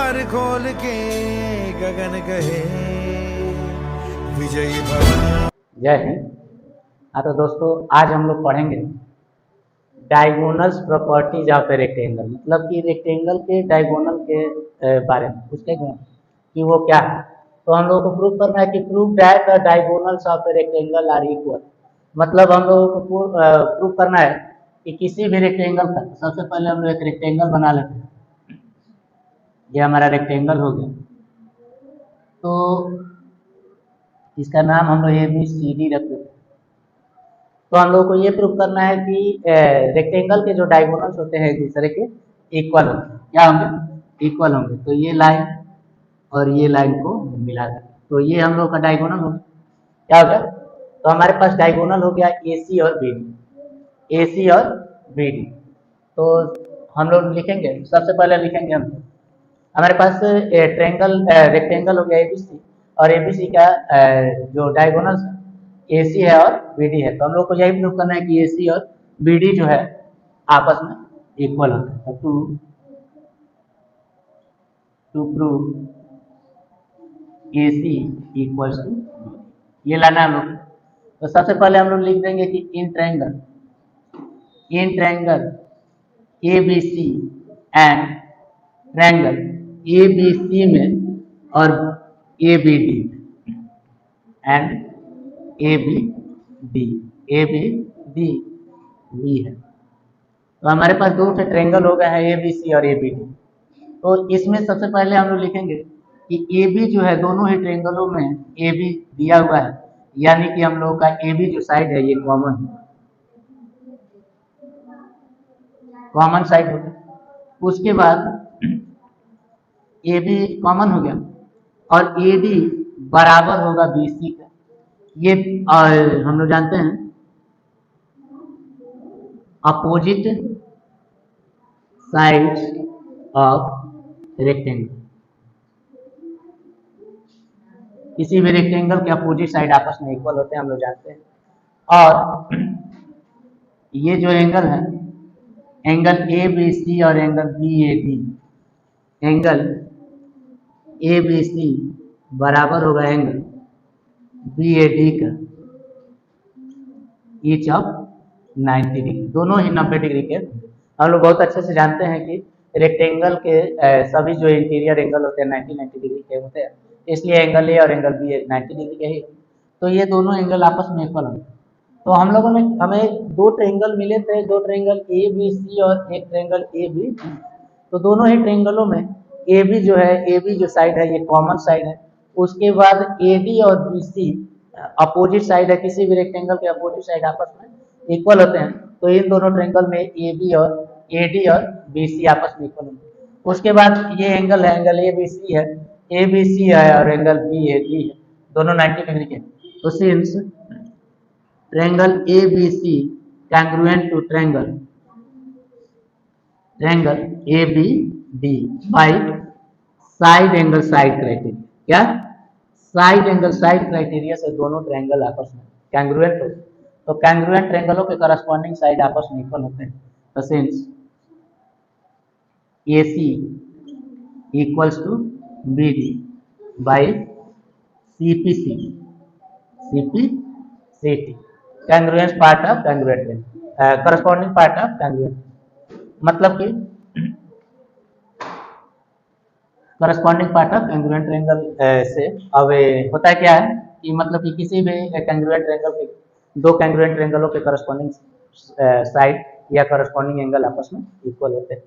द्वार खोल के गगन कहे विजयी भव। जय हिंद। हाँ तो दोस्तों, आज हम लोग पढ़ेंगे diagonals properties of a rectangle, मतलब कि रेक्टेंगल के डायगोनल के बारे में, उसके गुण कि वो क्या है। तो हम लोगों को प्रूव करना है कि prove that the diagonals of a rectangle are equal. मतलब हम लोगों को प्रूव करना है कि किसी भी रेक्टेंगल का, सबसे पहले हम लोग एक रेक्टेंगल बना लेते हैं। ये हमारा रेक्टेंगल हो गया, तो इसका नाम हम लोग ABCD रख देते हैं। तो हम लोग को ये प्रूव करना है कि रेक्टेंगल के जो डायगोनल्स होते हैं एक दूसरे के इक्वल होंगे। क्या होंगे? इक्वल होंगे। तो ये लाइन और ये लाइन को मिला दें, तो ये हम लोग का डायगोनल हो गया। क्या हो गया? तो हमारे पास डायगोनल हो गया AC और BD। AC और BD तो हम लोग लिखेंगे, सबसे पहले लिखेंगे हम हमारे पास रेक्टेंगल हो गया ABC, और ABC का जो डायगोनल्स AC है और BD है। तो हम लोग को यही प्रूव करना है कि AC और BD जो है आपस में इक्वल होते हैं। तो to prove AC equals to BD, ये लाना है हम लोग। तो सबसे पहले हम लोग लिख देंगे कि in triangle ABC and triangle ABC में और ABD एंड ABD भी है। तो हमारे पास दो ट्रायंगल हो गए हैं ABC और ABD। तो इसमें सबसे पहले हम लोग लिखेंगे कि AB जो है, दोनों ही ट्रायंगलों में AB दिया हुआ है, यानी कि हम लोग का AB जो साइड है ये कॉमन साइड हो गया। उसके बाद AB कॉमन हो गया और AD बराबर होगा BC का। ये हम लोग जानते हैं अपोजिट साइड्स ऑफ रेक्टेंगल। किसी भी रेक्टेंगल के अपोजिट साइड आपस में इक्वल होते हैं, हम लोग जानते हैं। और ये जो एंगल है, एंगल ABC और एंगल BAD, एंगल ABC बराबर होगा एंगल BAD का ईच ऑफ 90 डिग्री, दोनों ही 90 डिग्री के। हम लोग बहुत अच्छे से जानते हैं कि रेक्टेंगल के सभी जो इंटीरियर एंगल होते हैं 90 डिग्री के होते हैं, इसलिए एंगल A और एंगल B 90 डिग्री के ही। तो ये दोनों एंगल आपस में इक्वल होंगे। तो हम लोगों ने हमें दो ट्रायंगल मिले थे, दो ट्रायंगल ABC और एक ट्रायंगल AB। तो दोनों ही ट्रायंगलों में AB जो है, AB जो साइड है ये कॉमन साइड है। उसके बाद AD और BC अपोजिट साइड है, किसी भी रेक्टेंगल के अपोजिट साइड आपस में इक्वल होते हैं। तो इन दोनों ट्रायंगल में AB और AD और BC आपस में इक्वल होंगे। उसके बाद ये एंगल है, एंगल ABC है और एंगल BAD है, दोनों 90 डिग्री के। तो since triangle ABC congruent to triangle ABD by side angle side criteria. क्या? साइड एंगल साइड क्राइटेरिया से दोनों ट्रायंगल आपस में congruent होते हैं। तो congruent ट्रायंगलों के करस्पॉन्डिंग साइड आपस में इक्वल होते हैं। तो since AC equals to BD by CPCT congruence part of congruent triangle, corresponding part of congruent, मतलब कि corresponding part of congruent triangle से अब होता है क्या है कि मतलब कि किसी भी congruent triangle के दो congruent triangleों के corresponding साइड या corresponding एंगल आपस में इक्वल होते हैं।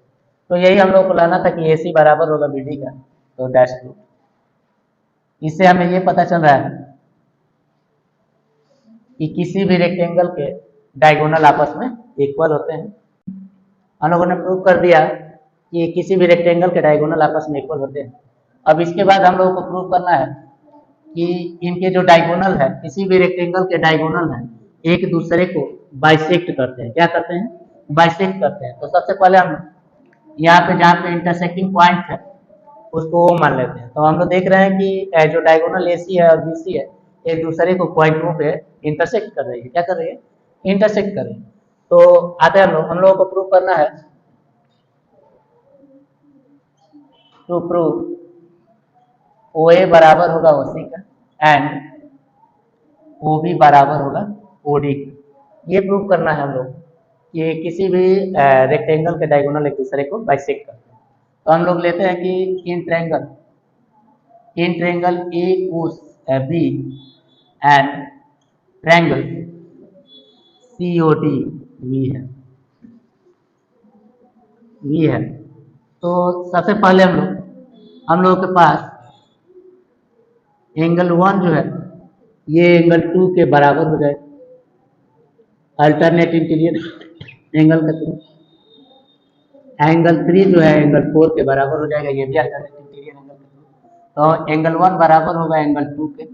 तो यही हम लोग को लाना था कि AC बराबर होगा BD का। तो डैश टू, इससे हमें ये पता चल रहा है कि किसी भी रेक्टेंगल के डायगोनल आपस में इक्वल होते हैं। हम लोगों ने प्रूव कर दिया कि किसी भी रेक्टेंगल के डायगोनल आपस में इक्वल होते हैं। अब इसके बाद हम लोगों को प्रूव करना है कि इनके जो डायगोनल है, किसी भी रेक्टेंगल के डायगोनल है, एक दूसरे को बाइसेक्ट करते हैं। क्या करते हैं? बाइसेक्ट करते हैं। तो सबसे पहले हम यहाँ पे जहाँ पे इंटरसेक्टिंग पॉइंट है उसको O मान लेते हैं। तो हम लोग देख रहे हैं कि जो डायगोनल AC है और BC है, एक दूसरे को पॉइंट O पे इंटरसेक्ट कर रही है। क्या कर रही है? इंटरसेक्ट कर रही है। तो आते हैं हम लोगों को प्रूव करना है टू प्रूव ओ ए बराबर होगा ओ सी का एंड ओ बी बराबर होगा ओ डी का। ये प्रूव करना है हम लोग कि किसी भी रेक्टेंगल के डायगोनल एक दूसरे को बाइसेक्ट करते हैं। तो हम लोग लेते हैं कि in triangle A O B and triangle C O D we है। तो सबसे पहले हम लोगों के पास एंगल 1 जो है ये एंगल 2 के बराबर हो जाए अल्टरनेट इंटीरियर एंगल का थ्रू। एंगल 3 जो है एंगल 4 के बराबर हो जाएगा, ये भी अल्टरनेट इंटीरियर एंगल का थ्रू। तो एंगल 1 बराबर होगा एंगल 2 के,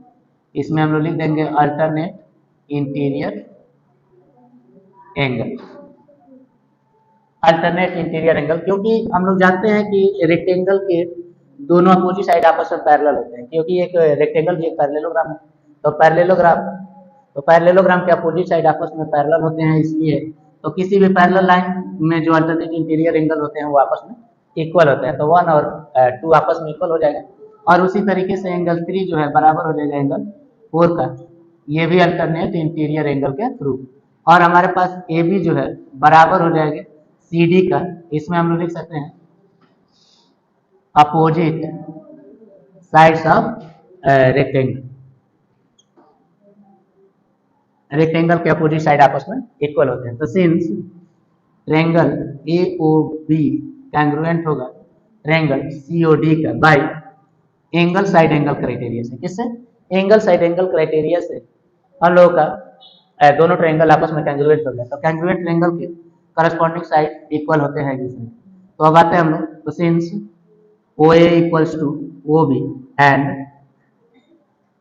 इसमें हम लोग लिख देंगे alternate interior angle. Alternate interior angle क्योंकि हम लोग जानते हैं कि रेक्टेंगल के दोनों अपोजिट साइड आपस में पैरेलल होते हैं, क्योंकि एक रेक्टेंगल भी एक पैरेललोग्राम है। तो पैरेललोग्राम के अपोजिट साइड आपस में पैरेलल होते हैं, इसलिए तो किसी भी पैरेलल लाइन में जो अल्टरनेट इंटीरियर एंगल होते हैं वो आपस में इक्वल होते हैं। तो 1 और 2 आपस में इक्वल हो जाएगा। और उसी तरीके से एंगल 3 जो है बराबर हो जाएगा एंगल 4 का, ये भी अल्टरनेट इंटीरियर एंगल के थ्रू। और हमारे पास ए बी जो है बराबर हो जाएगा सी डी का, इसमें हम लोग लिख सकते हैं अपोजिट साइड्स ऑफ रेक्टेंगल के अपोजिट साइड आपस में इक्वल होते हैं। तो since triangle A O B congruent होगा ट्रायंगल सी ओ डी का by angle side angle criteria से। किससे? एंगल साइड एंगल क्राइटेरिया से हम लोगों का दोनों ट्रायंगल आपस में कैंग्रुएंट हो गया। तो कैंग्रुएंट ट्रायंगल के करस्पॉन्डिंग साइड इक्वल होते हैं जिसमें। तो अब आते हैं हम लोग, तो since O A equals to O B and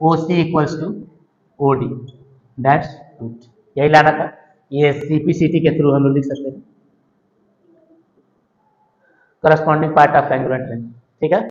O C equals to O D, that's good. यही लाना था, ये सीपीसीटी के थ्रू हम लोग लिख सकते हैं corresponding part of congruent triangle. ठीक है।